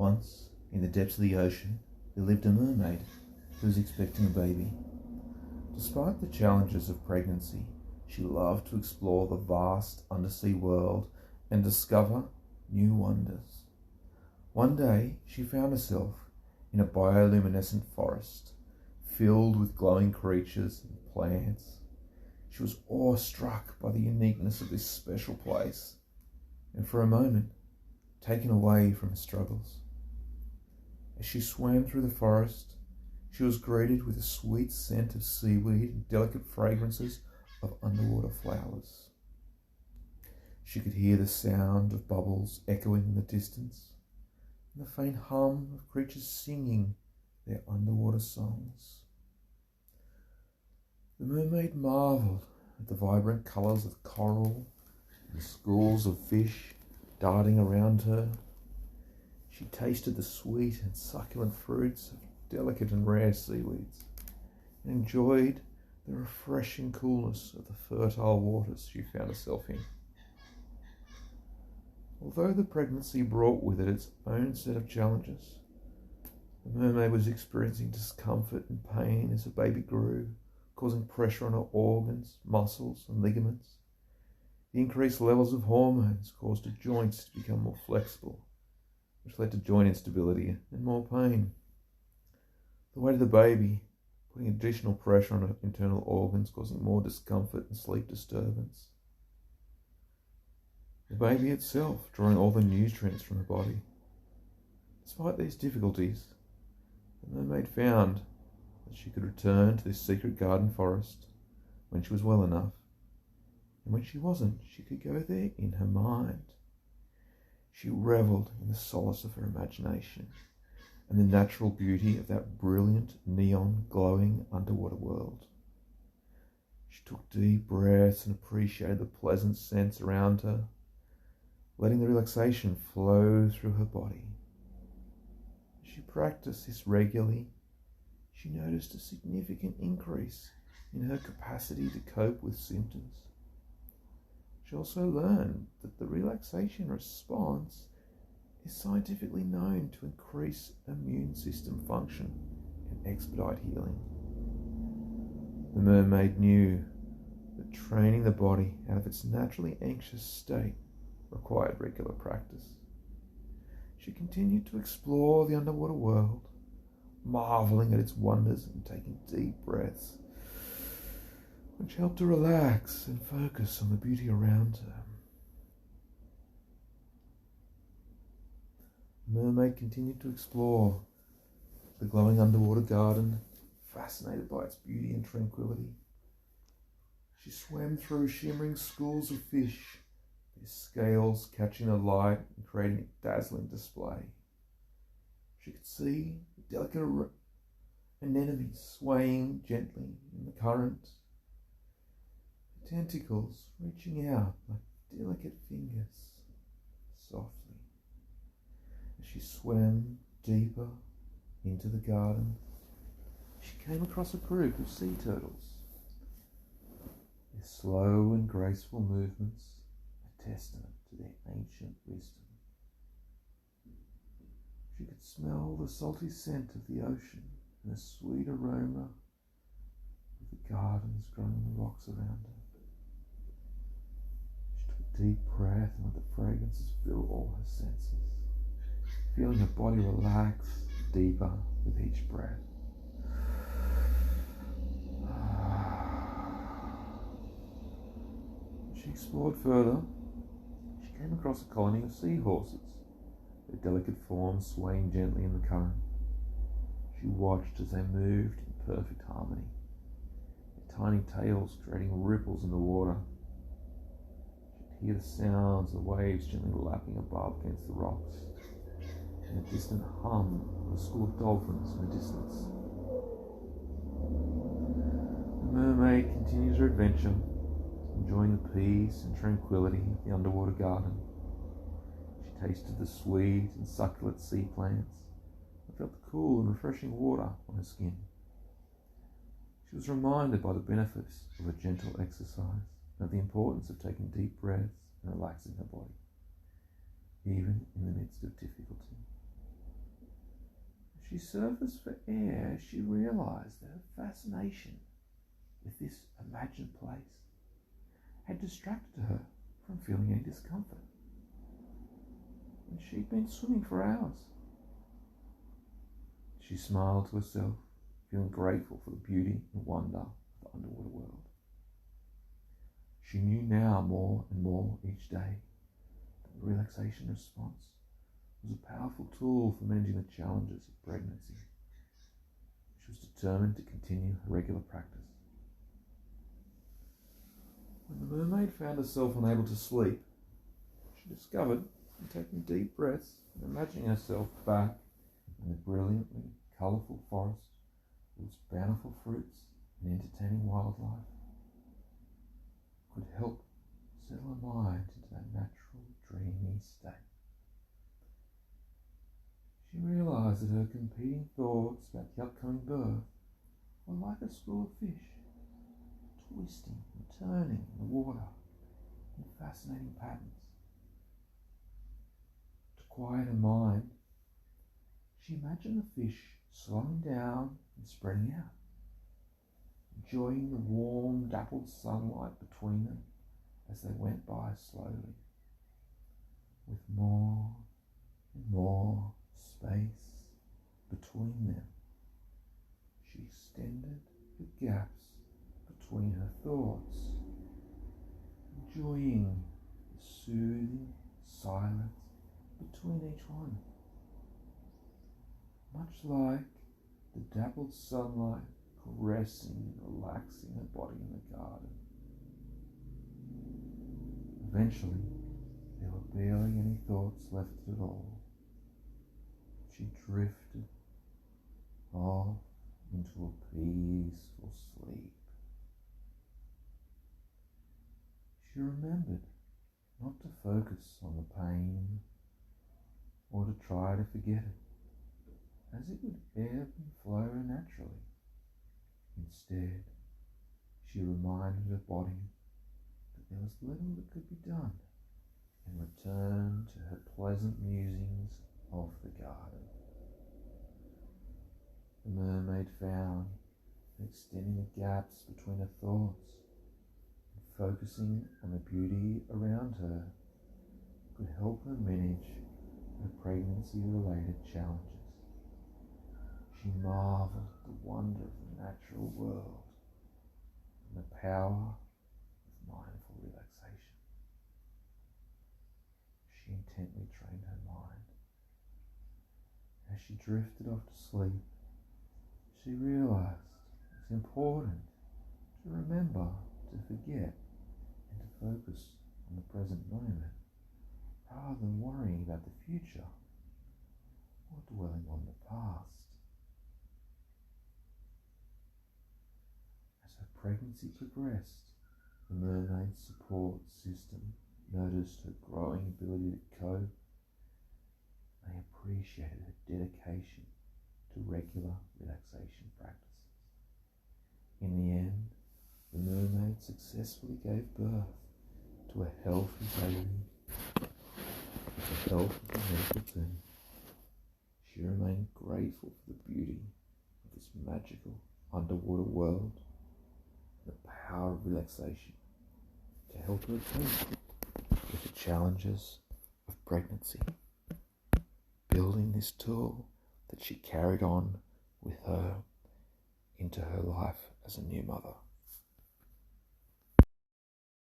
Once, in the depths of the ocean, there lived a mermaid who was expecting a baby. Despite the challenges of pregnancy, she loved to explore the vast undersea world and discover new wonders. One day, she found herself in a bioluminescent forest filled with glowing creatures and plants. She was awestruck by the uniqueness of this special place, and for a moment, taken away from her struggles. As she swam through the forest, she was greeted with a sweet scent of seaweed and delicate fragrances of underwater flowers. She could hear the sound of bubbles echoing in the distance, and the faint hum of creatures singing their underwater songs. The mermaid marvelled at the vibrant colours of coral and schools of fish darting around her. She tasted the sweet and succulent fruits of delicate and rare seaweeds, and enjoyed the refreshing coolness of the fertile waters she found herself in. Although the pregnancy brought with it its own set of challenges, the mermaid was experiencing discomfort and pain as her baby grew, causing pressure on her organs, muscles, and ligaments. The increased levels of hormones caused her joints to become more flexible, which led to joint instability and more pain. The weight of the baby, putting additional pressure on her internal organs, causing more discomfort and sleep disturbance. The baby itself drawing all the nutrients from her body. Despite these difficulties, the mermaid found that she could return to this secret garden forest when she was well enough, and when she wasn't, she could go there in her mind. She revelled in the solace of her imagination and the natural beauty of that brilliant, neon, glowing underwater world. She took deep breaths and appreciated the pleasant scents around her, letting the relaxation flow through her body. As she practiced this regularly, she noticed a significant increase in her capacity to cope with symptoms. She also learned that the relaxation response is scientifically known to increase immune system function and expedite healing. The mermaid knew that training the body out of its naturally anxious state required regular practice. She continued to explore the underwater world, marvelling at its wonders and taking deep breaths, which helped her relax and focus on the beauty around her. The mermaid continued to explore the glowing underwater garden, fascinated by its beauty and tranquility. She swam through shimmering schools of fish, their scales catching the light and creating a dazzling display. She could see the delicate anemones swaying gently in the current, the tentacles reaching out like delicate fingers softly. As she swam deeper into the garden, she came across a group of sea turtles. Their slow and graceful movements a testament to their ancient wisdom. She could smell the salty scent of the ocean and the sweet aroma of the gardens growing in the rocks around her. She took a deep breath and let the fragrances fill all her senses, feeling her body relax deeper with each breath. As she explored further, she came across a colony of seahorses, their delicate forms swaying gently in the current. She watched as they moved in perfect harmony, their tiny tails creating ripples in the water. She could hear the sounds of the waves gently lapping above against the rocks, and a distant hum of a school of dolphins in the distance. The mermaid continued her adventure, enjoying the peace and tranquility of the underwater garden. She tasted the sweet and succulent sea plants and felt the cool and refreshing water on her skin. She was reminded by the benefits of a gentle exercise and of the importance of taking deep breaths and relaxing her body, even in the midst of difficulty. She surfaced for air as she realised that her fascination with this imagined place had distracted her from feeling any discomfort. And she'd been swimming for hours. She smiled to herself, feeling grateful for the beauty and wonder of the underwater world. She knew now more and more each day that the relaxation response was a powerful tool for managing the challenges of pregnancy. She was determined to continue her regular practice. When the mermaid found herself unable to sleep, she discovered that taking deep breaths and imagining herself back in the brilliantly colourful forest with its bountiful fruits and entertaining wildlife could help settle her mind into that natural, dreamy state. She realised that her competing thoughts about the upcoming birth were like a school of fish, twisting and turning in the water in fascinating patterns. To quiet her mind, she imagined the fish slowing down and spreading out, enjoying the warm, dappled sunlight between them as they went by slowly, with more and more space between them. She extended the gaps between her thoughts, enjoying the soothing silence between each one, much like the dappled sunlight caressing and relaxing her body in the garden. Eventually, there were barely any thoughts left at all. She drifted off into a peaceful sleep. She remembered not to focus on the pain or to try to forget it, as it would ebb and flow naturally. Instead, she reminded her body that there was little that could be done and returned to her pleasant musings of the garden. The mermaid found that extending the gaps between her thoughts and focusing on the beauty around her could help her manage her pregnancy-related challenges. She marvelled at the wonder of the natural world and the power of mindful relaxation. She intently trained her mind. As she drifted off to sleep, she realised it's important to remember to forget and to focus on the present moment rather than worrying about the future or dwelling on the past. As her pregnancy progressed, the mermaid's support system noticed her growing ability to cope. They appreciated her dedication to regular relaxation practices. In the end, the mermaid successfully gave birth to a healthy baby with the help of the medical team. She remained grateful for the beauty of this magical underwater world and the power of relaxation to help her cope with the challenges of pregnancy, building this tool that she carried on with her into her life as a new mother.